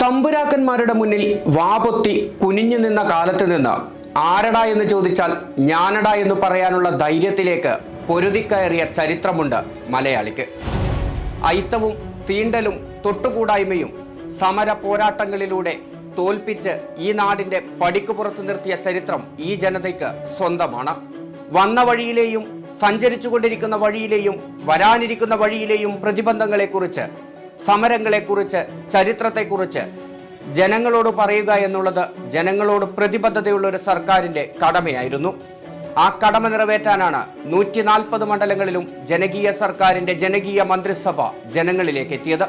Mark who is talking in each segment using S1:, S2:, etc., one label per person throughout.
S1: തമ്പുരാക്കന്മാരുടെ മുന്നിൽ വാപൊത്തി കുനിഞ്ഞു നിന്ന കാലത്ത് നിന്ന് ആരടാ എന്ന് ചോദിച്ചാൽ ഞാനടാ എന്ന് പറയാനുള്ള ധൈര്യത്തിലേക്ക് പൊരുതിക്കയറിയ ചരിത്രമുണ്ട് മലയാളിക്ക്. അയിത്തവും തീണ്ടലും തൊട്ടുകൂടായ്മയും സമര പോരാട്ടങ്ങളിലൂടെ തോൽപ്പിച്ച് ഈ നാടിന്റെ പടിക്ക് പുറത്തു നിർത്തിയ ചരിത്രം ഈ ജനതയ്ക്ക് സ്വന്തമാണ്. വന്ന വഴിയിലെയും സഞ്ചരിച്ചുകൊണ്ടിരിക്കുന്ന വഴിയിലെയും വരാനിരിക്കുന്ന വഴിയിലെയും പ്രതിബന്ധങ്ങളെക്കുറിച്ച്, സമരങ്ങളെക്കുറിച്ച്, ചരിത്രത്തെക്കുറിച്ച് ജനങ്ങളോട് പറയുക എന്നുള്ളത് ജനങ്ങളോട് പ്രതിബദ്ധതയുള്ള ഒരു സർക്കാരിന്റെ കടമയായിരുന്നു. ആ കടമ നിറവേറ്റാനാണ് 140 മണ്ഡലങ്ങളിലും ജനകീയ സർക്കാരിന്റെ ജനകീയ മന്ത്രിസഭ ജനങ്ങളിലേക്ക് എത്തിയത്.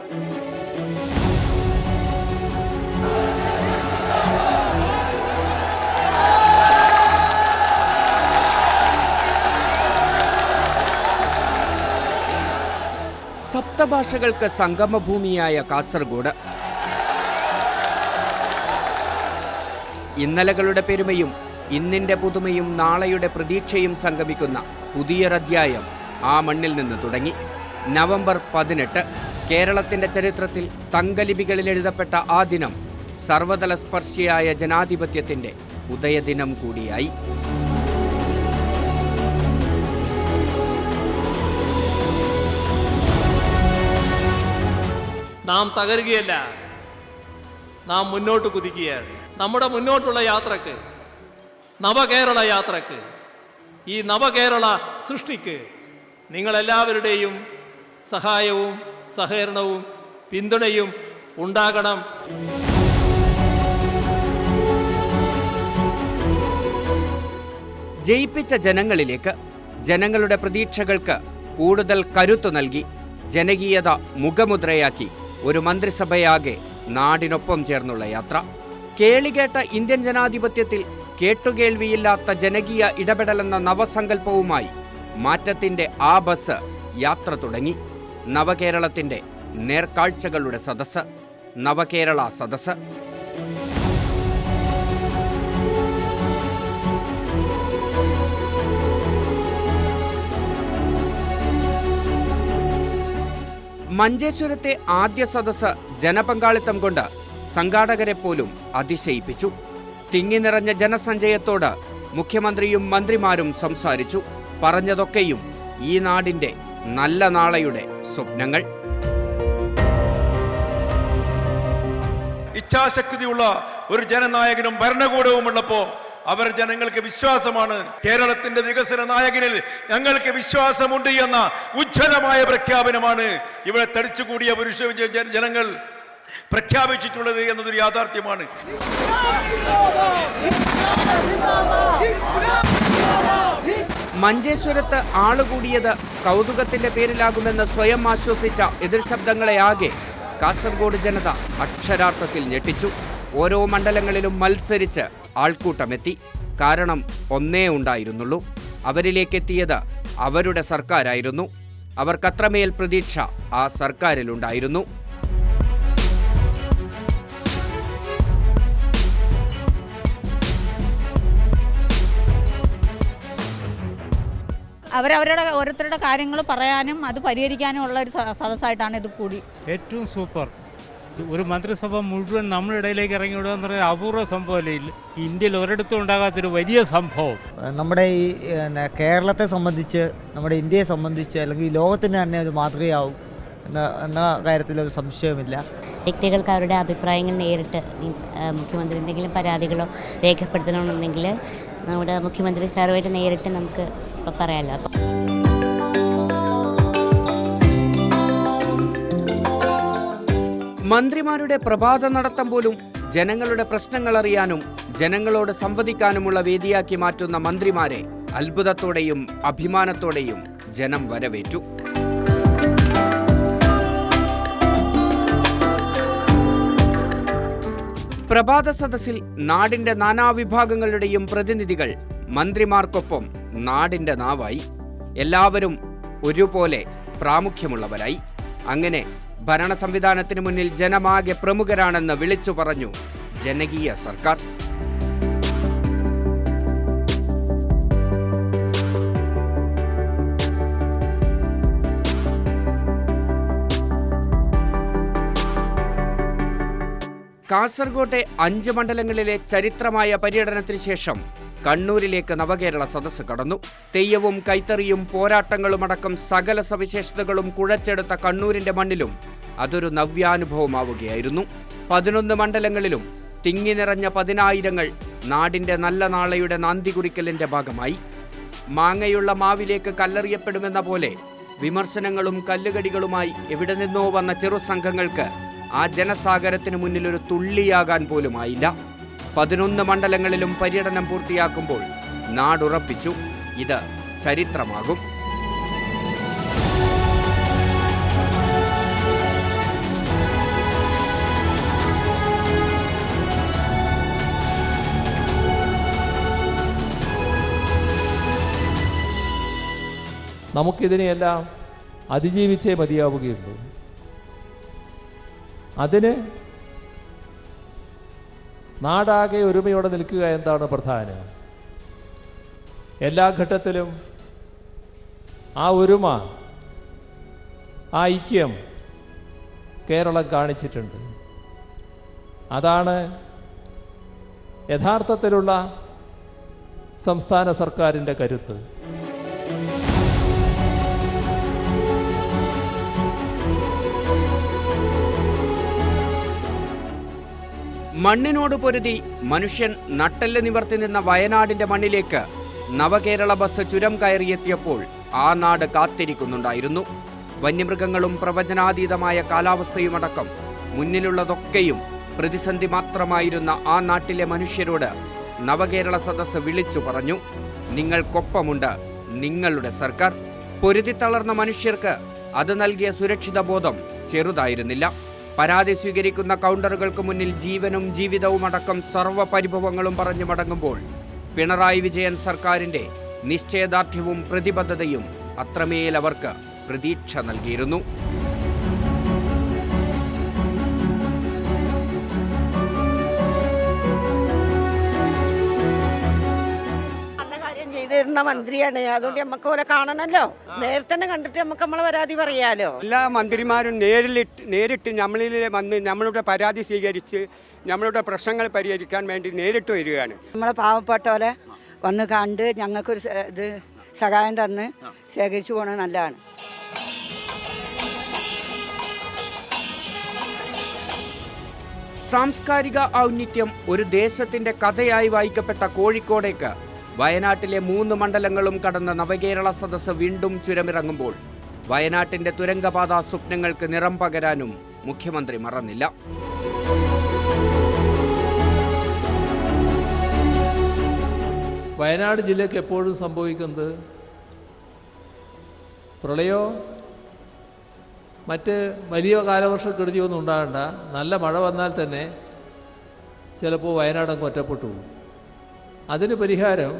S1: സപ്തഭാഷകൾക്ക് സംഗമഭൂമിയായ കാസർഗോഡ്, ഇന്നലകളുടെ പെരുമയും ഇന്നിന്റെ പുതുമയും നാളെയുടെ പ്രതീക്ഷയും സംഗമിക്കുന്ന പുതിയൊരധ്യായം ആ മണ്ണിൽ നിന്ന് തുടങ്ങി. നവംബർ 18 കേരളത്തിന്റെ ചരിത്രത്തിൽ തങ്കലിപികളിൽ എഴുതപ്പെട്ട ആ ദിനം സർവതല സ്പർശിയായ ജനാധിപത്യത്തിന്റെ ഉദയദിനം കൂടിയായി.
S2: നാം തകരുകയല്ല, നാം മുന്നോട്ട് കുതിക്കുകയാണ്. നമ്മുടെ മുന്നോട്ടുള്ള യാത്രക്ക്, നവകേരള യാത്രക്ക്, ഈ നവകേരള സൃഷ്ടിക്ക് നിങ്ങളെല്ലാവരുടെയും സഹായവും സഹകരണവും പിന്തുണയും ഉണ്ടാകണം.
S1: ജയിപ്പിച്ച ജനങ്ങളിലേക്ക്, ജനങ്ങളുടെ പ്രതീക്ഷകൾക്ക് കൂടുതൽ കരുത്തു നൽകി, ജനകീയത മുഖമുദ്രയാക്കി ഒരു മന്ത്രിസഭയാകെ നാടിനൊപ്പം ചേർന്നുള്ള യാത്ര. കേളികേട്ട ഇന്ത്യൻ ജനാധിപത്യത്തിൽ കേട്ടുകേൾവിയില്ലാത്ത ജനകീയ ഇടപെടലെന്ന നവസങ്കല്പവുമായി മാറ്റത്തിന്റെ ആ ബസ് യാത്ര തുടങ്ങി. നവകേരളത്തിന്റെ നേർക്കാഴ്ചകളുടെ സദസ്സ്, നവകേരള സദസ്സ്. മഞ്ചേശ്വരത്തെ ആദ്യ സദസ്സ് ജനപങ്കാളിത്തം കൊണ്ട് സംഘാടകരെ പോലും അതിശയിപ്പിച്ചു. തിങ്ങി നിറഞ്ഞ ജനസഞ്ചയത്തോട് മുഖ്യമന്ത്രിയും മന്ത്രിമാരും സംസാരിച്ചു. പറഞ്ഞതൊക്കെയും ഈ നാടിന്റെ നല്ല നാളെയുടെ സ്വപ്നങ്ങൾ.
S3: ഇച്ഛാശക്തിയുള്ള ഒരു ജനനായകനും ഭരണകൂടവും ഉള്ളപ്പോൾ അവർ ജനങ്ങൾക്ക് വിശ്വാസമാണ്. കേരളത്തിന്റെ വികസന നായകനിൽ ഞങ്ങൾക്ക് വിശ്വാസമുണ്ട് എന്ന ഉജ്ജ്വലമായ പ്രഖ്യാപനമാണ് ഇവിടെ തടിച്ചുകൂടിയ ജനങ്ങൾ പ്രഖ്യാപിച്ചിട്ടുള്ളത് എന്നതൊരു യാഥാർത്ഥ്യമാണ്.
S1: മഞ്ചേശ്വരത്ത് ആളുകൂടിയത് കൗതുകത്തിന്റെ പേരിലാകുമെന്ന് സ്വയം ആശ്വസിച്ച എതിർശബ്ദങ്ങളെ ആകെ കാസർഗോഡ് ജനത അക്ഷരാർത്ഥത്തിൽ ഞെട്ടിച്ചു. ഓരോ മണ്ഡലങ്ങളിലും മത്സരിച്ച് ആൾക്കൂട്ടമെത്തി. കാരണം ഒന്നേ ഉണ്ടായിരുന്നുള്ളൂ, അവരിലേക്കെത്തിയത് അവരുടെ സർക്കാരായിരുന്നു. അവർക്കത്രമേൽ പ്രതീക്ഷ ആ സർക്കാരിലുണ്ടായിരുന്നു.
S4: അവരവരുടെ ഓരോരുത്തരുടെ കാര്യങ്ങൾ പറയാനും അത് പരിഹരിക്കാനും ഉള്ള ഒരു സദസ്സായിട്ടാണ് ഇത് കൂടി.
S5: ഏറ്റവും സൂപ്പർ. ഒരു മന്ത്രിസഭ മുഴുവൻ നമ്മുടെ ഇടയിലേക്ക് ഇറങ്ങി വിടുക എന്ന് പറയുന്നത് അപൂർവ സംഭവമല്ലേ. ഇന്ത്യയിൽ ഒരിടത്തും ഉണ്ടാകാത്തൊരു വലിയ സംഭവം.
S6: നമ്മുടെ ഈ കേരളത്തെ സംബന്ധിച്ച്, നമ്മുടെ ഇന്ത്യയെ സംബന്ധിച്ച്, അല്ലെങ്കിൽ ഈ ലോകത്തിന് തന്നെ ഒരു മാതൃകയാവും എന്ന കാര്യത്തിൽ ഒരു സംശയമില്ല.
S7: വ്യക്തികൾക്ക് അവരുടെ അഭിപ്രായങ്ങൾ നേരിട്ട്, മീൻസ് മുഖ്യമന്ത്രി എന്തെങ്കിലും പരാതികളോ രേഖപ്പെടുത്തണമെന്നുണ്ടെങ്കിൽ നമ്മുടെ മുഖ്യമന്ത്രി സാറുമായിട്ട് നേരിട്ട് നമുക്ക് ഇപ്പോൾ പറയാമല്ലോ.
S1: മന്ത്രിമാരുടെ പ്രഭാത നടത്തം പോലും ജനങ്ങളുടെ പ്രശ്നങ്ങൾ അറിയാനും ജനങ്ങളോട് സംവദിക്കാനുമുള്ള വേദിയാക്കി മാറ്റുന്ന മന്ത്രിമാരെ അത്ഭുതത്തോടെയും അഭിമാനത്തോടെയും ജനം വരവേറ്റു. പ്രഭാത സദസ്സിൽ നാടിന്റെ നാനാവിഭാഗങ്ങളുടെയും പ്രതിനിധികൾ മന്ത്രിമാർക്കൊപ്പം നാടിന്റെ നാവായി. എല്ലാവരും ഒരുപോലെ പ്രാമുഖ്യമുള്ളവരായി. അങ്ങനെ ഭരണ സംവിധാനത്തിന് മുന്നിൽ ജനമാകെ പ്രമുഖരാണെന്ന് വിളിച്ചു പറഞ്ഞു ജനകീയ സർക്കാർ. കാസർഗോട്ടെ 5 മണ്ഡലങ്ങളിലെ ചരിത്രമായ പര്യടനത്തിന് ശേഷം കണ്ണൂരിലേക്ക് നവകേരള സദസ്സ് കടന്നു. തെയ്യവും കൈത്തറിയും പോരാട്ടങ്ങളുമടക്കം സകല സവിശേഷതകളും കുഴച്ചെടുത്ത കണ്ണൂരിന്റെ മണ്ണിലും അതൊരു നവ്യാനുഭവമാവുകയായിരുന്നു. 11 മണ്ഡലങ്ങളിലും തിങ്ങി നിറഞ്ഞ പതിനായിരങ്ങൾ നാടിന്റെ നല്ല നാളെയുടെ നാന്തി കുറിക്കലിന്റെ ഭാഗമായി. മാങ്ങയുള്ള മാവിലേക്ക് കല്ലെറിയപ്പെടുമെന്ന പോലെ വിമർശനങ്ങളും കല്ലുകടികളുമായി എവിടെ നിന്നോ വന്ന ചെറുസംഘങ്ങൾക്ക് ആ ജനസാഗരത്തിന് മുന്നിൽ ഒരു തുള്ളിയാകാൻ പോലുമായില്ല. 11 മണ്ഡലങ്ങളിലും പര്യടനം പൂർത്തിയാക്കുമ്പോൾ നാടുറപ്പിച്ചു, ഇത് ചരിത്രമാകും.
S2: നമുക്കിതിനെയെല്ലാം അതിജീവിച്ചേ മതിയാവുകയുള്ളൂ. അതിന് നാടാകെ ഒരുമയോടെ നിൽക്കുക എന്താണ് പ്രധാനം. എല്ലാ ഘട്ടത്തിലും ആ ഒരുമ, ആ ഐക്യം കേരളം കാണിച്ചിട്ടുണ്ട്. അതാണ് യഥാർത്ഥത്തിലുള്ള സംസ്ഥാന സർക്കാരിൻ്റെ കരുത്ത്.
S1: മണ്ണിനോട് പൊരുതി മനുഷ്യൻ നട്ടെല്ല് നിവർത്തി നിന്ന വയനാടിന്റെ മണ്ണിലേക്ക് നവകേരള ബസ് ചുരം കയറിയെത്തിയപ്പോൾ ആ നാട് കാത്തിരിക്കുന്നുണ്ടായിരുന്നു. വന്യമൃഗങ്ങളും പ്രവചനാതീതമായ കാലാവസ്ഥയുമടക്കം മുന്നിലുള്ളതൊക്കെയും പ്രതിസന്ധി മാത്രമായിരുന്ന ആ നാട്ടിലെ മനുഷ്യരോട് നവകേരള സദസ്സ് വിളിച്ചു പറഞ്ഞു, നിങ്ങൾക്കൊപ്പമുണ്ട് നിങ്ങളുടെ സർക്കാർ. പൊരുതി തളർന്ന മനുഷ്യർക്ക് അത് നൽകിയ സുരക്ഷിത ബോധം ചെറുതായിരുന്നില്ല. പരാതി സ്വീകരിക്കുന്ന കൗണ്ടറുകൾക്ക് മുന്നിൽ ജീവനും ജീവിതവുമടക്കം സർവ്വപരിഭവങ്ങളും പറഞ്ഞു മടങ്ങുമ്പോൾ പിണറായി വിജയൻ സർക്കാരിന്റെ നിശ്ചയദാർഢ്യവും പ്രതിബദ്ധതയും അത്രമേൽ അവർക്ക് പ്രതീക്ഷ നൽകിയിരുന്നു.
S8: ചെയ്തിരുന്ന മന്ത്രിയാണ്, അതുകൊണ്ട് നമുക്ക് ഓരെ കാണണമല്ലോ. നേരത്തെ തന്നെ കണ്ടിട്ട് നമുക്ക് നമ്മളെ പരാതി പറയാലോ.
S9: എല്ലാ മന്ത്രിമാരും നേരിട്ട് നമ്മളിൽ വന്ന് നമ്മളുടെ പരാതി സ്വീകരിച്ച് നമ്മളുടെ പ്രശ്നങ്ങൾ പരിഹരിക്കാൻ വേണ്ടി നേരിട്ട് വരികയാണ്.
S8: നമ്മളെ പാവപ്പെട്ടവരെ വന്ന് കണ്ട് ഞങ്ങൾക്കൊരു ഇത് സഹായം തന്ന് ശേഖരിച്ചു പോകണത് നല്ലതാണ്.
S1: സാംസ്കാരിക ഔന്നിത്യം ഒരു ദേശത്തിന്റെ കഥയായി വായിക്കപ്പെട്ട കോഴിക്കോടേക്ക് വയനാട്ടിലെ 3 മണ്ഡലങ്ങളും കടന്ന നവകേരള സദസ്സ് വീണ്ടും ചുരമിറങ്ങുമ്പോൾ വയനാട്ടിന്റെ തുരങ്കപാത സ്വപ്നങ്ങൾക്ക് നിറം പകരാനും മുഖ്യമന്ത്രി മറന്നില്ല.
S2: വയനാട് ജില്ലയ്ക്ക് എപ്പോഴും സംഭവിക്കുന്നത് പ്രളയോ മറ്റ് വലിയ കാലവർഷക്കെടുതിയൊന്നും ഉണ്ടാകണ്ട, നല്ല മഴ വന്നാൽ തന്നെ ചിലപ്പോൾ വയനാടങ്ങ് ഒറ്റപ്പെട്ടു പോകും. അതിന് പരിഹാരം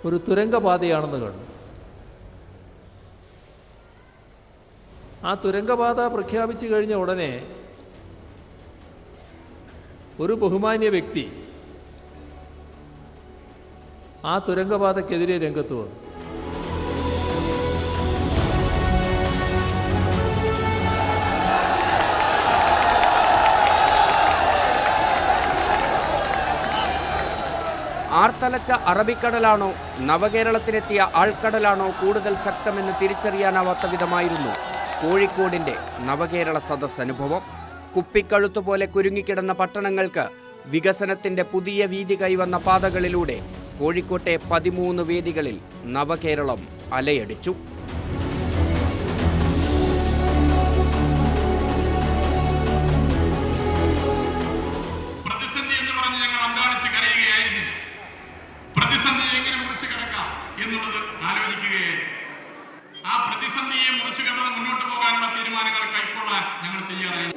S2: ഒരു തുരങ്കപാതയാണെന്ന് കണ്ടു. ആ തുരങ്കപാത പ്രഖ്യാപിച്ചു കഴിഞ്ഞ ഉടനെ ഒരു ബഹുമാന്യ വ്യക്തി ആ തുരങ്കപാതക്കെതിരെ രംഗത്ത് വന്നു.
S1: ആർത്തലച്ച അറബിക്കടലാണോ നവകേരളത്തിലെത്തിയ ആൾക്കടലാണോ കൂടുതൽ ശക്തമെന്ന് തിരിച്ചറിയാനാവാത്ത വിധമായിരുന്നു കോഴിക്കോടിന്റെ നവകേരള സദസ് അനുഭവം. കുപ്പിക്കഴുത്തുപോലെ കുരുങ്ങിക്കിടന്ന പട്ടണങ്ങൾക്ക് വികസനത്തിന്റെ പുതിയ വീതി കൈവന്ന പാതകളിലൂടെ കോഴിക്കോട്ടെ 13 വേദികളിൽ നവകേരളം അലയടിച്ചു.
S10: പ്രതിസന്ധി എന്ന് പറഞ്ഞ് ഞങ്ങൾ അന്താളിച്ച് കരയുകയായിരുന്നു. പ്രതിസന്ധി എങ്ങനെ മുറിച്ചു കിടക്കാം എന്നുള്ളത് ആലോചിക്കുകയായിരുന്നു. ആ പ്രതിസന്ധിയെ മുറിച്ചു കിടന്ന് മുന്നോട്ട് പോകാനുള്ള തീരുമാനങ്ങൾ കൈക്കൊള്ളാൻ ഞങ്ങൾ തയ്യാറായി.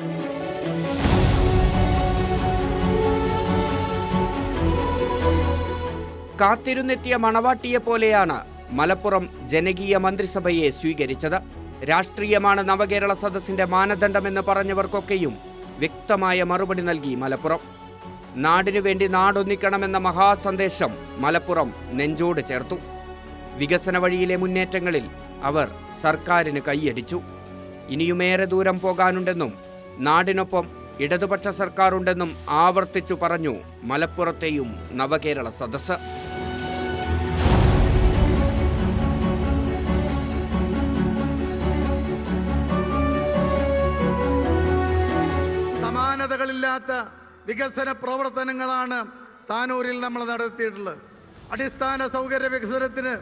S1: കാത്തിരുന്നെത്തിയ മണവാട്ടിയെ പോലെയാണ് മലപ്പുറം ജനകീയ മന്ത്രിസഭയെ സ്വീകരിച്ചത്. രാഷ്ട്രീയമാണ് നവകേരള സദസ്സിന്റെ മാനദണ്ഡമെന്ന് പറഞ്ഞവർക്കൊക്കെയും വ്യക്തമായ മറുപടി നൽകി മലപ്പുറം. നാടിനു വേണ്ടി നാടൊന്നിക്കണമെന്ന മഹാസന്ദേശം മലപ്പുറം നെഞ്ചോട് ചേർത്തു. വികസന വഴിയിലെ മുന്നേറ്റങ്ങളിൽ അവർ സർക്കാരിന് കൈയടിച്ചു. ഇനിയുമേറെ ദൂരം പോകാനുണ്ടെന്നും നാടിനൊപ്പം ഇടതുപക്ഷ സർക്കാരുണ്ടെന്നും ആവർത്തിച്ചു പറഞ്ഞു മലപ്പുറത്തെയും നവകേരള സദസ്സ്.
S11: സമാനതകളില്ലാത്ത വികസന പ്രവർത്തനങ്ങളാണ് താനൂരിൽ നമ്മൾ നടത്തിയിട്ടുള്ളത്. അടിസ്ഥാന സൗകര്യ വികസനത്തിന്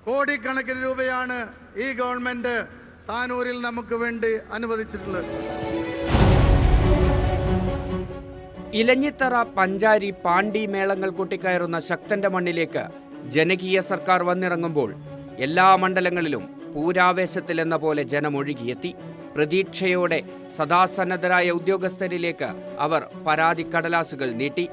S11: കോടിക്കണക്കിന് രൂപയാണ് ഈ ഗവൺമെന്റ് താനൂരിൽ നമുക്ക് വേണ്ടി അനുവദിച്ചിട്ടുള്ളത്.
S1: ഇലഞ്ഞിത്തറ, പഞ്ചാരി, പാണ്ടി മേളങ്ങൾ കൊട്ടിക്കയറുന്ന ശക്തന്റെ മണ്ണിലേക്ക് ജനകീയ സർക്കാർ വന്നിറങ്ങുമ്പോൾ എല്ലാ മണ്ഡലങ്ങളിലും പൂരാവേശത്തിലെന്ന പോലെ ജനമൊഴുകിയെത്തി. പ്രതീക്ഷയോടെ സദാസന്നദ്ധരായ ഉദ്യോഗസ്ഥരിലേക്ക് അവർ പരാതി കടലാസുകൾ നീട്ടി.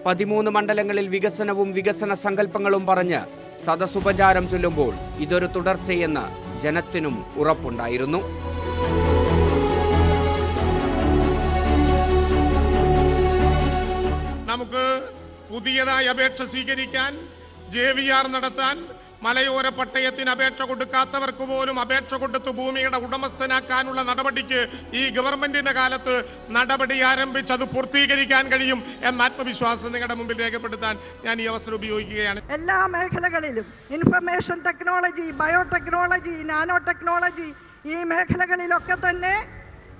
S1: പതിമൂന്ന് മണ്ഡലങ്ങളിൽ വികസനവും വികസന സങ്കല്പങ്ങളും പറഞ്ഞ് സദസുപചാരം ചൊല്ലുമ്പോൾ ഇതൊരു തുടർച്ചയെന്ന് ജനത്തിനും ഉറപ്പുണ്ടായിരുന്നു.
S10: നമുക്ക് പുതിയതായി അപേക്ഷ സ്വീകരിക്കാൻ, JVR നടത്താൻ, മലയോര പട്ടയത്തിന് അപേക്ഷ കൊടുക്കാത്തവർക്ക് പോലും അപേക്ഷ കൊടുത്ത് ഭൂമിയുടെ ഉടമസ്ഥനാക്കാനുള്ള നടപടിക്ക് ഈ ഗവൺമെന്റിന്റെ കാലത്ത് നടപടി ആരംഭിച്ച് അത് പൂർത്തീകരിക്കാൻ കഴിയും എന്ന ആത്മവിശ്വാസം നിങ്ങളുടെ മുമ്പിൽ രേഖപ്പെടുത്താൻ ഞാൻ ഈ അവസരം ഉപയോഗിക്കുകയാണ്.
S8: എല്ലാ മേഖലകളിലും information technology, biotechnology, nano technology, ഈ മേഖലകളിലൊക്കെ തന്നെ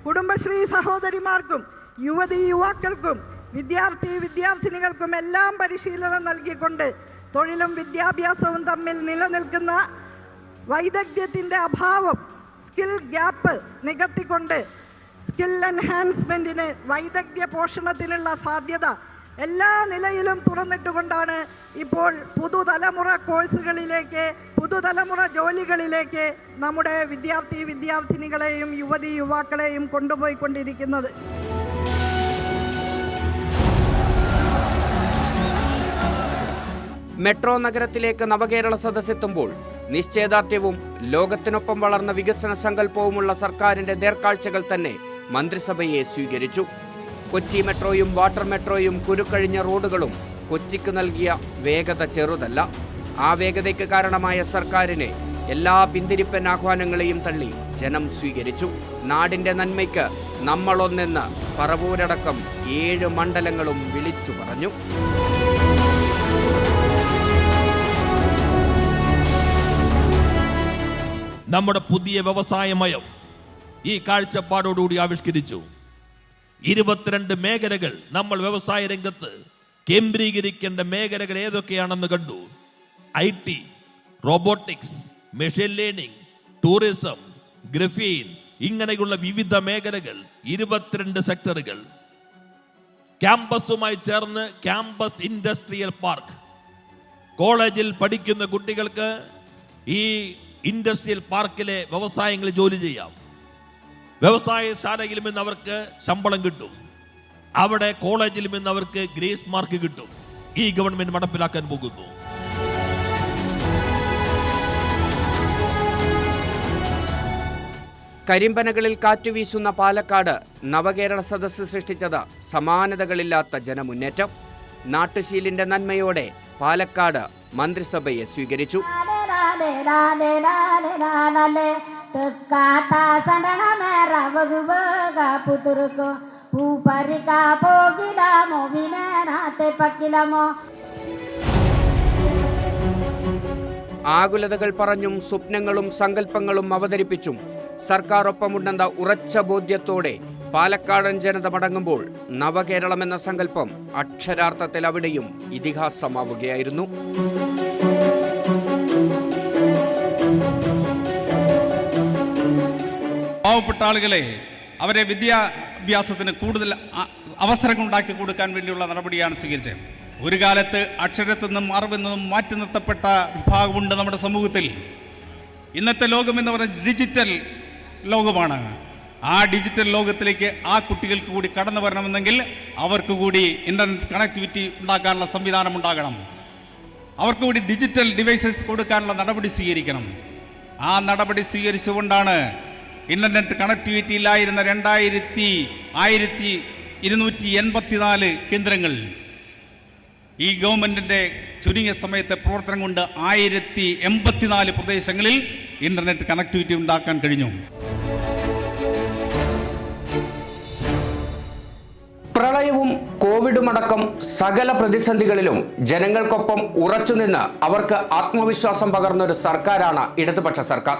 S8: കുടുംബശ്രീ സഹോദരിമാർക്കും യുവതീ-യുവാക്കൾക്കും വിദ്യാർത്ഥിനികൾക്കും എല്ലാം പരിശീലനം നൽകിക്കൊണ്ട് തൊഴിലും വിദ്യാഭ്യാസവും തമ്മിൽ നിലനിൽക്കുന്ന വൈദഗ്ധ്യത്തിൻ്റെ അഭാവം, സ്കിൽ ഗ്യാപ്പ് നികത്തിക്കൊണ്ട് സ്കിൽ എൻഹാൻസ്മെൻറ്റിന്, വൈദഗ്ധ്യ പോഷണത്തിനുള്ള സാധ്യത എല്ലാ നിലയിലും തുറന്നിട്ടുകൊണ്ടാണ് ഇപ്പോൾ പുതുതലമുറ കോഴ്സുകളിലേക്ക്, പുതുതലമുറ ജോലികളിലേക്ക് നമ്മുടെ വിദ്യാർത്ഥിനികളെയും യുവതീ-യുവാക്കളെയും കൊണ്ടുപോയിക്കൊണ്ടിരിക്കുന്നത്.
S1: മെട്രോ നഗരത്തിലേക്ക് നവകേരള സദസ്സെത്തുമ്പോൾ നിശ്ചയദാർഢ്യവും ലോകത്തിനൊപ്പം വളർന്ന വികസന സങ്കല്പവുമുള്ള സർക്കാരിന്റെ നേർക്കാഴ്ചകൾ തന്നെ മന്ത്രിസഭയെ സ്വീകരിച്ചു. കൊച്ചി മെട്രോയും വാട്ടർ മെട്രോയും കുരുക്കഴിഞ്ഞ റോഡുകളും കൊച്ചിക്ക് നൽകിയ വേഗത ചെറുതല്ല. ആ വേഗതയ്ക്ക് കാരണമായ സർക്കാരിനെ എല്ലാ പിന്തിരിപ്പൻ ആഹ്വാനങ്ങളെയും തള്ളി ജനം സ്വീകരിച്ചു. നാടിന്റെ നന്മയ്ക്ക് നമ്മളൊന്നെന്ന് പറവൂരടക്കം 7 മണ്ഡലങ്ങളും വിളിച്ചു പറഞ്ഞു.
S12: നമ്മുടെ പുതിയ വ്യവസായമയം ഈ കാഴ്ചപ്പാടോടുകൂടി ആവിഷ്കരിച്ചു. 22 മേഖലകൾ നമ്മൾ വ്യവസായ രംഗത്ത് കേന്ദ്രീകരിക്കേണ്ട മേഖലകൾ ഏതൊക്കെയാണെന്ന് കണ്ടു. IT, robotics, machine learning, tourism, graphene, ഇങ്ങനെയുള്ള വിവിധ മേഖലകൾ, 22 സെക്ടറുകൾ. ക്യാമ്പസുമായി ചേർന്ന് ക്യാമ്പസ് ഇൻഡസ്ട്രിയൽ പാർക്ക്. കോളേജിൽ പഠിക്കുന്ന കുട്ടികൾക്ക് ഈ ഇൻഡസ്ട്രിയൽ പാർക്കിലെ വ്യവസായങ്ങളിൽ ജോലി ചെയ്യാം. വ്യവസായശാലയിൽ നിന്ന് അവർക്ക് ശമ്പളം കിട്ടും. അവിടെ കോളേജിൽ നിന്ന് അവർക്ക് ഗ്രേസ് മാർക്ക് കിട്ടും. ഈ ഗവൺമെന്റ് നടപ്പിലാക്കാൻ പോകുന്നു.
S1: കരിമ്പനകളിൽ കാറ്റുവീശുന്ന പാലക്കാട് നവകേരള സദസ്സ് സൃഷ്ടിച്ചത് സമാനതകളില്ലാത്ത ജനമുന്നേറ്റം. നാട്ടുശീലിന്റെ നന്മയോടെ പാലക്കാട് മന്ത്രിസഭയെ സ്വീകരിച്ചു. ആകുലതകൾ പറഞ്ഞും സ്വപ്നങ്ങളും സങ്കല്പങ്ങളും അവതരിപ്പിച്ചും സർക്കാർ ഒപ്പമുണ്ടെന്ന ഉറച്ച ബോധ്യത്തോടെ പാലക്കാടൻ ജനത മടങ്ങുമ്പോൾ നവകേരളം എന്ന സങ്കല്പം അക്ഷരാർത്ഥത്തിൽ അവിടെയും ഇതിഹാസമാവുകയായിരുന്നു.
S10: പാവപ്പെട്ട ആളുകളെ അവരെ വിദ്യാഭ്യാസത്തിന് കൂടുതൽ അവസരങ്ങൾ ഉണ്ടാക്കി കൊടുക്കാൻ വേണ്ടിയുള്ള നടപടിയാണ് സ്വീകരിച്ചത്. ഒരു കാലത്ത് അക്ഷരത്തിൽ നിന്നും അറിവിൽ നിന്നും മാറ്റി നിർത്തപ്പെട്ട വിഭാഗമുണ്ട് നമ്മുടെ സമൂഹത്തിൽ. ഇന്നത്തെ ലോകം എന്ന് പറയുന്നത് ഡിജിറ്റൽ ലോകമാണ്. ആ ഡിജിറ്റൽ ലോകത്തിലേക്ക് ആ കുട്ടികൾക്ക് കൂടി കടന്നു വരണമെന്നെങ്കിൽ അവർക്ക് കൂടി ഇൻ്റർനെറ്റ് കണക്ടിവിറ്റി ഉണ്ടാക്കാനുള്ള സംവിധാനം ഉണ്ടാകണം. അവർക്ക് കൂടി ഡിജിറ്റൽ ഡിവൈസസ് കൊടുക്കാനുള്ള നടപടി സ്വീകരിക്കണം. ആ നടപടി സ്വീകരിച്ചുകൊണ്ടാണ് ഇൻ്റർനെറ്റ് കണക്ടിവിറ്റി ഇല്ലായിരുന്ന 1284 കേന്ദ്രങ്ങൾ ഈ ഗവൺമെൻറ്റിൻ്റെ ചുരുങ്ങിയ സമയത്തെ പ്രവർത്തനം കൊണ്ട് 1084 പ്രദേശങ്ങളിൽ ഇൻ്റർനെറ്റ് കണക്ടിവിറ്റി ഉണ്ടാക്കാൻ കഴിഞ്ഞു.
S1: പ്രളയവും കോവിഡുമടക്കം സകല പ്രതിസന്ധികളിലും ജനങ്ങൾക്കൊപ്പം ഉറച്ചുനിന്ന് അവർക്ക് ആത്മവിശ്വാസം പകർന്നൊരു സർക്കാരാണ് ഇടതുപക്ഷ സർക്കാർ.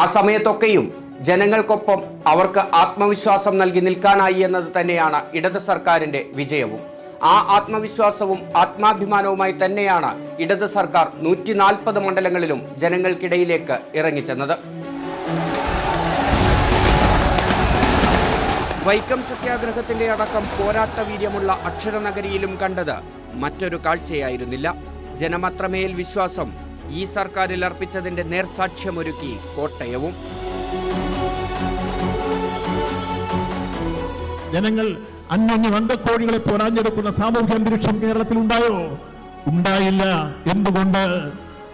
S1: ആ സമയത്തൊക്കെയും ജനങ്ങൾക്കൊപ്പം അവർക്ക് ആത്മവിശ്വാസം നൽകി നിൽക്കാനായി എന്നത് തന്നെയാണ് ഇടത് സർക്കാരിന്റെ വിജയവും. ആ ആത്മവിശ്വാസവും ആത്മാഭിമാനവുമായി തന്നെയാണ് ഇടത് സർക്കാർ 140 മണ്ഡലങ്ങളിലും ജനങ്ങൾക്കിടയിലേക്ക് ഇറങ്ങിച്ചെന്നത്. വൈക്കം സത്യാഗ്രഹത്തിന്റെ അടക്കം പോരാട്ട വീര്യമുള്ള അക്ഷരനഗരിയിലും കണ്ടത് മറ്റൊരു കാഴ്ചയായിരുന്നില്ല. ജനമത്രമേൽ വിശ്വാസം ഈ സർക്കാരിൽ അർപ്പിച്ചതിന്റെ നേർസാക്ഷ്യമൊരുക്കി കോട്ടയവും.
S12: ജനങ്ങൾ അന്യോന്യം അന്തക്കോഴികളെ പോരാഞ്ഞെടുക്കുന്ന സാമൂഹ്യ അന്തരീക്ഷം കേരളത്തിൽ ഉണ്ടായോ? ഉണ്ടായില്ല. എന്തുകൊണ്ട്?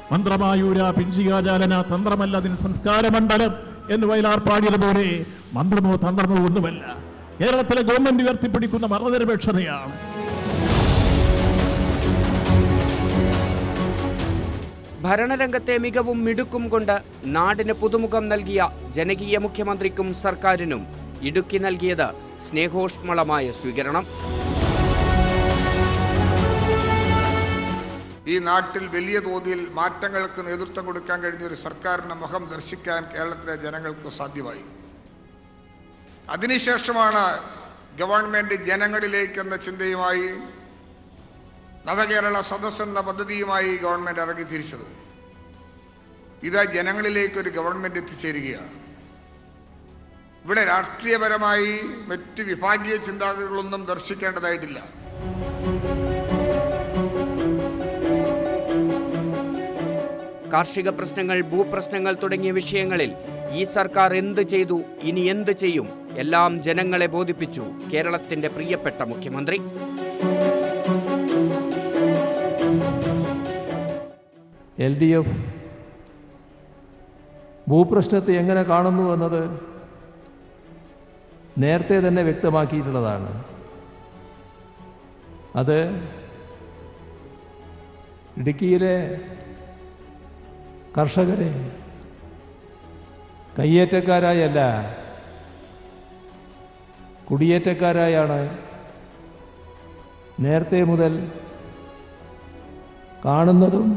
S12: മന്ത്രമായൂര പിൻസികാചാലന തന്ത്രമല്ല അതിന് സംസ്കാരമണ്ഡലം എന്ന് വയലാർ പാടിയതുപോലെ മന്ത്രമോ തന്ത്രമോ ഒന്നുമല്ല. കേരളത്തിലെ ഗവൺമെന്റ് ഉയർത്തിപ്പിടിക്കുന്ന മതനിരപേക്ഷതയാണ്.
S1: ഭരണരംഗത്തെ മികവും മിടുക്കും കൊണ്ട് നാടിന് പുതുമുഖം നൽകിയ ജനകീയ മുഖ്യമന്ത്രിക്കും സർക്കാരിനും ഇടുക്കി നൽകിയത് സ്നേഹോഷ്മളമായ സ്വീകരണം.
S11: ഈ നാട്ടിൽ വലിയ തോതിൽ മാറ്റങ്ങൾക്ക് നേതൃത്വം കൊടുക്കാൻ കഴിഞ്ഞ ഒരു സർക്കാരിൻ്റെ മുഖം ദർശിക്കാൻ കേരളത്തിലെ ജനങ്ങൾക്ക് സാധ്യമായി. അതിനുശേഷമാണ് ഗവൺമെൻറ് ജനങ്ങളിലേക്കെന്ന ചിന്തയുമായി നവകേരള സദസ് എന്ന പദ്ധതിയുമായി ഗവൺമെൻറ് ഇറങ്ങി തിരിച്ചത്. ഇത് ജനങ്ങളിലേക്കൊരു ഗവൺമെൻറ് എത്തിച്ചേരുകയാണ്. ഇവിടെ രാഷ്ട്രീയപരമായി മറ്റ് വിഭാഗീയ ചിന്താഗതികളൊന്നും ദർശിക്കേണ്ടതായിട്ടില്ല.
S1: കാർഷിക പ്രശ്നങ്ങൾ, ഭൂപ്രശ്നങ്ങൾ തുടങ്ങിയ വിഷയങ്ങളിൽ ഈ സർക്കാർ എന്ത് ചെയ്തു, ഇനി എന്ത് ചെയ്യും, എല്ലാം ജനങ്ങളെ ബോധിപ്പിച്ചു കേരളത്തിന്റെ പ്രിയപ്പെട്ട മുഖ്യമന്ത്രി.
S2: LDF ഭൂപ്രശ്നത്തെ എങ്ങനെ കാണുന്നു എന്നത് നേരത്തെ തന്നെ വ്യക്തമാക്കിയിട്ടുള്ളതാണ്. അത് ഇടുക്കിയിലെ കർഷകരെ കയ്യേറ്റക്കാരായല്ല, കുടിയേറ്റക്കാരായാണ് നേരത്തെ മുതൽ കാണുന്നതും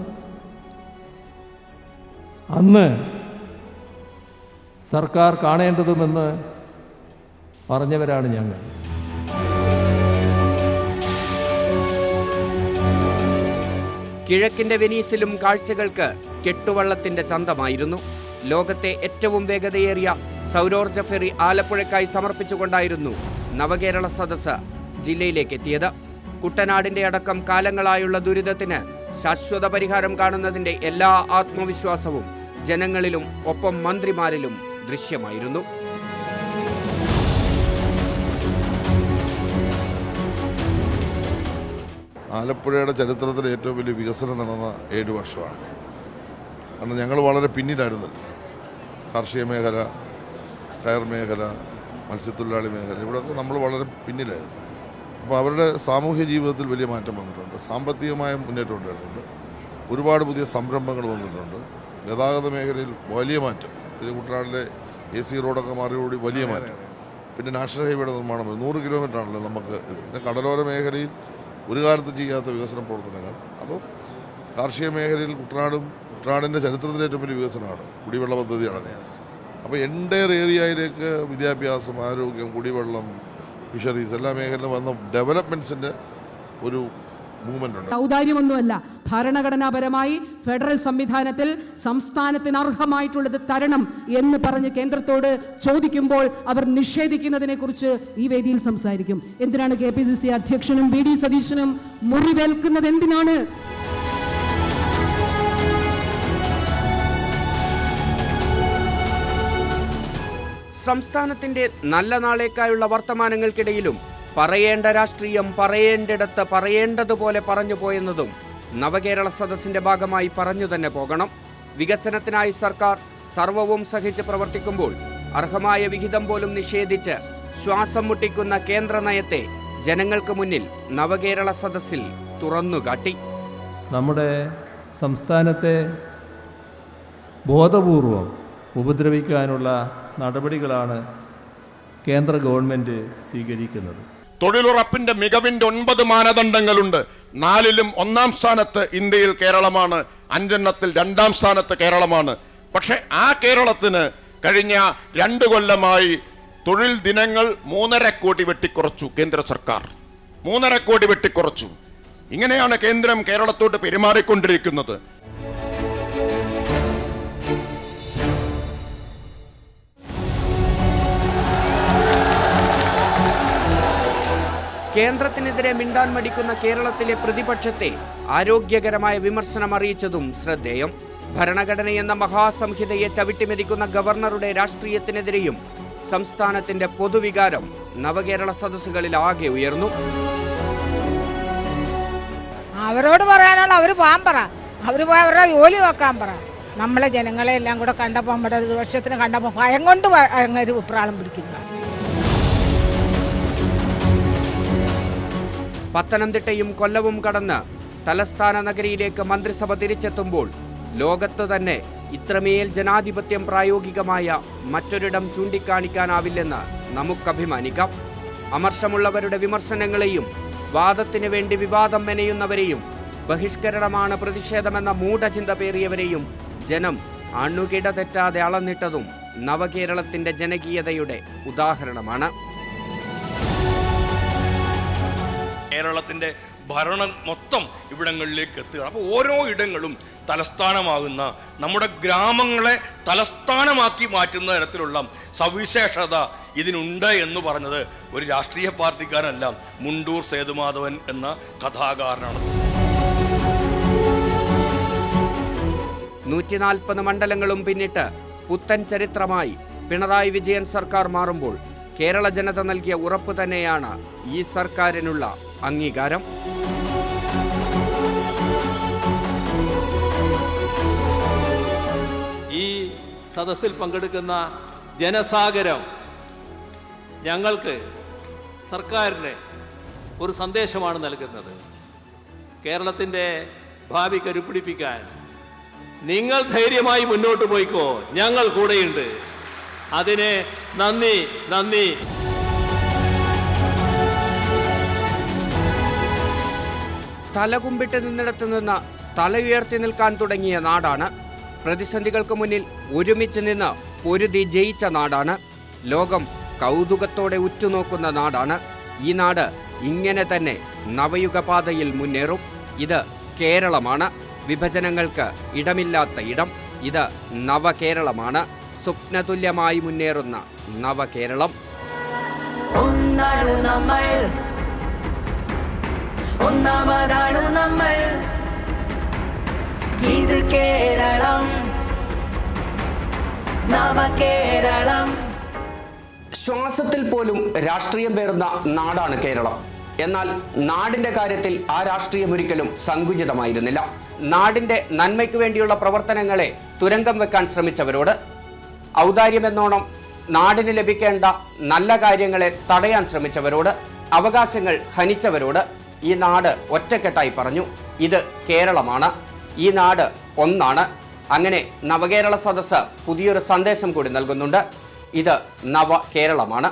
S2: അന്ന് സർക്കാർ കാണേണ്ടതുമെന്ന് പറഞ്ഞവരാണ് ഞങ്ങൾ.
S1: കിഴക്കിന്റെ വെനീസിലും കാഴ്ചകൾക്ക് കെട്ടുവള്ളത്തിന്റെ ചന്തമായിരുന്നു. ലോകത്തെ ഏറ്റവും വേഗതയേറിയ സൗരോർജ്ജ ഫെറി ആലപ്പുഴയ്ക്കായി സമർപ്പിച്ചുകൊണ്ടായിരുന്നു നവകേരള സദസ്സ് ജില്ലയിലേക്ക് എത്തിയത്. കുട്ടനാടിന്റെ അടക്കം കാലങ്ങളായുള്ള ദുരിതത്തിന് ശാശ്വത പരിഹാരം കാണുന്നതിന്റെ എല്ലാ ആത്മവിശ്വാസവും ജനങ്ങളിലും ഒപ്പം മന്ത്രിമാരിലും ദൃശ്യമായിരുന്നു.
S13: ആലപ്പുഴയുടെ ചരിത്രത്തിൽ ഏറ്റവും വലിയ വികസനം നടന്ന 7 വർഷമാണ്. കാരണം ഞങ്ങൾ വളരെ പിന്നിലായിരുന്നല്ലോ. കാർഷിക മേഖല, കയർ മേഖല, മത്സ്യത്തൊഴിലാളി മേഖല, ഇവിടെയൊക്കെ നമ്മൾ വളരെ പിന്നിലായിരുന്നു. അപ്പോൾ അവരുടെ സാമൂഹ്യ ജീവിതത്തിൽ വലിയ മാറ്റം വന്നിട്ടുണ്ട്. സാമ്പത്തികമായ മുന്നേറ്റം ഉണ്ടായിട്ടുണ്ട്. ഒരുപാട് പുതിയ സംരംഭങ്ങൾ വന്നിട്ടുണ്ട്. ഗതാഗത മേഖലയിൽ വലിയ മാറ്റം. കുട്ടനാട്ടിലെ AC റോഡൊക്കെ മാറിയോടി വലിയ മാറ്റം. പിന്നെ നാഷണൽ ഹൈവേയുടെ നിർമ്മാണം 100 കിലോമീറ്ററാണല്ലോ നമുക്ക് ഇത്. പിന്നെ കടലോര മേഖലയിൽ ഒരു കാലത്ത് ചെയ്യാത്ത വികസന പ്രവർത്തനങ്ങൾ. അപ്പോൾ കാർഷിക മേഖലയിൽ കുട്ടനാടിൻ്റെ ചരിത്രത്തിലെ ഏറ്റവും വലിയ വികസനമാണ് കുടിവെള്ള പദ്ധതി അടക്കം. അപ്പോൾ എൻ്റയർ ഏരിയയിലേക്ക് വിദ്യാഭ്യാസം, ആരോഗ്യം, കുടിവെള്ളം, ഫിഷറീസ് എല്ലാ മേഖലയിലും വന്ന ഡെവലപ്മെൻറ്റ്സിൻ്റെ ഒരു മൂവ്മെൻ്റ് ഉണ്ട്.
S14: ഔദാര്യമൊന്നുമല്ല, ഭരണഘടനാപരമായി ഫെഡറൽ സംവിധാനത്തിൽ സംസ്ഥാനത്തിന് അർഹമായിട്ടുള്ളത് തരണം എന്ന് പറഞ്ഞ് കേന്ദ്രത്തോട് ചോദിക്കുമ്പോൾ അവർ നിഷേധിക്കുന്നതിനെ കുറിച്ച് ഈ വേദിയിൽ സംസാരിക്കും. എന്തിനാണ് KPCC അധ്യക്ഷനും VD സതീശനും മുറിവേൽക്കുന്നത്? എന്തിനാണ്?
S1: സംസ്ഥാനത്തിന്റെ നല്ല നാളേക്കായുള്ള വർത്തമാനങ്ങൾക്കിടയിലും പറയേണ്ട രാഷ്ട്രീയം പറയേണ്ടിടത്ത് പറയേണ്ടതുപോലെ പറഞ്ഞു പോയെന്നതും നവകേരള സദസ്സിന്റെ ഭാഗമായി പറഞ്ഞു തന്നെ പോകണം. വികസനത്തിനായി സർക്കാർ സർവവും സഹിച്ച് പ്രവർത്തിക്കുമ്പോൾ അർഹമായ വിഹിതം പോലും നിഷേധിച്ച് ശ്വാസം മുട്ടിക്കുന്ന കേന്ദ്ര നയത്തെ ജനങ്ങൾക്ക് മുന്നിൽ നവകേരള സദസ്സിൽ തുറന്നുകാട്ടി.
S2: നമ്മുടെ സംസ്ഥാനത്തെ ബോധപൂർവം ഉപദ്രവിക്കാനുള്ള നടപടികളാണ് കേന്ദ്ര ഗവൺമെൻറ് സ്വീകരിക്കുന്നത്.
S11: തൊഴിലുറപ്പിന്റെ മികവിന്റെ 9 മാനദണ്ഡങ്ങളുണ്ട്. 4ലും 1-ാം സ്ഥാനത്ത് ഇന്ത്യയിൽ കേരളമാണ്, 5 2-ാം സ്ഥാനത്ത് കേരളമാണ്. പക്ഷെ ആ കേരളത്തിന് കഴിഞ്ഞ 2 കൊല്ലമായി തൊഴിൽ ദിനങ്ങൾ 3.5 കോടി വെട്ടിക്കുറച്ചു കേന്ദ്ര സർക്കാർ. 3.5 കോടി വെട്ടിക്കുറച്ചു. ഇങ്ങനെയാണ് കേന്ദ്രം കേരളത്തോട്ട് പെരുമാറിക്കൊണ്ടിരിക്കുന്നത്.
S1: കേന്ദ്രത്തിനെതിരെ മിണ്ടാൻ മടിക്കുന്ന കേരളത്തിലെ പ്രതിപക്ഷത്തെ ആരോഗ്യകരമായ വിമർശനം അറിയിച്ചതും ശ്രദ്ധേയം. ഭരണഘടനയെന്ന മഹാസംഹിതയെ ചവിട്ടിമെതിക്കുന്ന ഗവർണറുടെ രാഷ്ട്രീയത്തിനെതിരെയും സംസ്ഥാനത്തിന്റെ പൊതുവികാരം നവകേരള സദസ്സുകളിൽ ആകെ ഉയർന്നു.
S15: അവരോട് പറയാനുള്ള അവർ പോകാൻ പറ, അവർ പോയി അവരുടെ ജോലി നോക്കാൻ പറ. നമ്മളെ ജനങ്ങളെ എല്ലാം കൂടെ കണ്ടപ്പോൾ നമ്മുടെ വർഷത്തിന് കണ്ടപ്പോൾ ഭയം കൊണ്ട് അങ്ങനെ ഉപ്രാളം പിടിക്കുന്നു.
S1: പത്തനംതിട്ടയും കൊല്ലവും കടന്ന് തലസ്ഥാന നഗരിയിലേക്ക് മന്ത്രിസഭ തിരിച്ചെത്തുമ്പോൾ ലോകത്തു തന്നെ ഇത്രമേൽ ജനാധിപത്യം പ്രായോഗികമായ മറ്റൊരിടം ചൂണ്ടിക്കാണിക്കാനാവില്ലെന്ന് നമുക്കഭിമാനിക്കാം. അമർഷമുള്ളവരുടെ വിമർശനങ്ങളെയും വാദത്തിന് വേണ്ടി വിവാദം മെനയുന്നവരെയും ബഹിഷ്കരണമാണ് പ്രതിഷേധമെന്ന മൂഢചിന്ത പേറിയവരെയും ജനം അണുകിട തെറ്റാതെ അളന്നിട്ടതും നവകേരളത്തിന്റെ ജനകീയതയുടെ ഉദാഹരണമാണ്.
S3: കേരളത്തിൻ്റെ ഭരണം മൊത്തം ഇവിടങ്ങളിലേക്ക് എത്തുകയാണ്. അപ്പോൾ ഓരോ ഇടങ്ങളും തലസ്ഥാനമാകുന്ന നമ്മുടെ ഗ്രാമങ്ങളെ തലസ്ഥാനമാക്കി മാറ്റുന്ന തരത്തിലുള്ള സവിശേഷത ഇതിനുണ്ട് എന്ന് പറഞ്ഞത് ഒരു രാഷ്ട്രീയ പാർട്ടിക്കാരനല്ല, മുണ്ടൂർ സേതുമാധവൻ എന്ന കഥാകാരനാണ്.
S1: 140 മണ്ഡലങ്ങളും പിന്നിട്ട് പുത്തൻ ചരിത്രമായി പിണറായി വിജയൻ സർക്കാർ മാറുമ്പോൾ കേരള ജനത നൽകിയ ഉറപ്പ് തന്നെയാണ് ഈ സർക്കാരിനുള്ള അംഗീകാരം.
S2: ഈ സദസ്സിൽ പങ്കെടുക്കുന്ന ജനസാഗരം ഞങ്ങൾക്ക്, സർക്കാരിന് ഒരു സന്ദേശമാണ് നൽകുന്നത്. കേരളത്തിൻ്റെ ഭാവി കരുപ്പിടിപ്പിക്കാൻ നിങ്ങൾ ധൈര്യമായി മുന്നോട്ട് പോയിക്കോ, ഞങ്ങൾ കൂടെയുണ്ട്. അതിന് നന്ദി നന്ദി.
S1: തലകുമ്പിട്ട് നിന്നിടത്ത് നിന്ന് തല ഉയർത്തി നിൽക്കാൻ തുടങ്ങിയ നാടാണ്. പ്രതിസന്ധികൾക്ക് മുന്നിൽ ഒരുമിച്ച് നിന്ന് പൊരുതി ജയിച്ച നാടാണ്. ലോകം കൗതുകത്തോടെ ഉറ്റുനോക്കുന്ന നാടാണ്. ഈ നാട് ഇങ്ങനെ തന്നെ നവയുഗപാതയിൽ മുന്നേറും. ഇത് കേരളമാണ്. വിഭജനങ്ങൾക്ക് ഇടമില്ലാത്ത ഇടം. ഇത് നവകേരളമാണ്. സ്വപ്നതുല്യമായി മുന്നേറുന്ന നവകേരളം.
S16: ഒന്നാമതാണു നമ്മൾ, ഇത് കേരളം, നവകേരളം.
S1: ശ്വാസത്തിൽ പോലും രാഷ്ട്രീയം പേറുന്ന നാടാണ് കേരളം. എന്നാൽ നാടിന്റെ കാര്യത്തിൽ ആ രാഷ്ട്രീയം ഒരിക്കലും സങ്കുചിതമായിരുന്നില്ല. നാടിന്റെ നന്മയ്ക്ക് വേണ്ടിയുള്ള പ്രവർത്തനങ്ങളെ തുരങ്കം വെക്കാൻ ശ്രമിച്ചവരോട്, ഔദാര്യമെന്നോണം നാടിന് ലഭിക്കേണ്ട നല്ല കാര്യങ്ങളെ തടയാൻ ശ്രമിച്ചവരോട്, അവകാശങ്ങൾ ഹനിച്ചവരോട് ഈ നാട് ഒറ്റക്കെട്ടായി പറഞ്ഞു, ഇത് കേരളമാണ്, ഈ നാട് ഒന്നാണ്. അങ്ങനെ നവകേരള സദസ്സ് പുതിയൊരു സന്ദേശം കൂടി നൽകുന്നുണ്ട്. ഇത് നവകേരളമാണ്.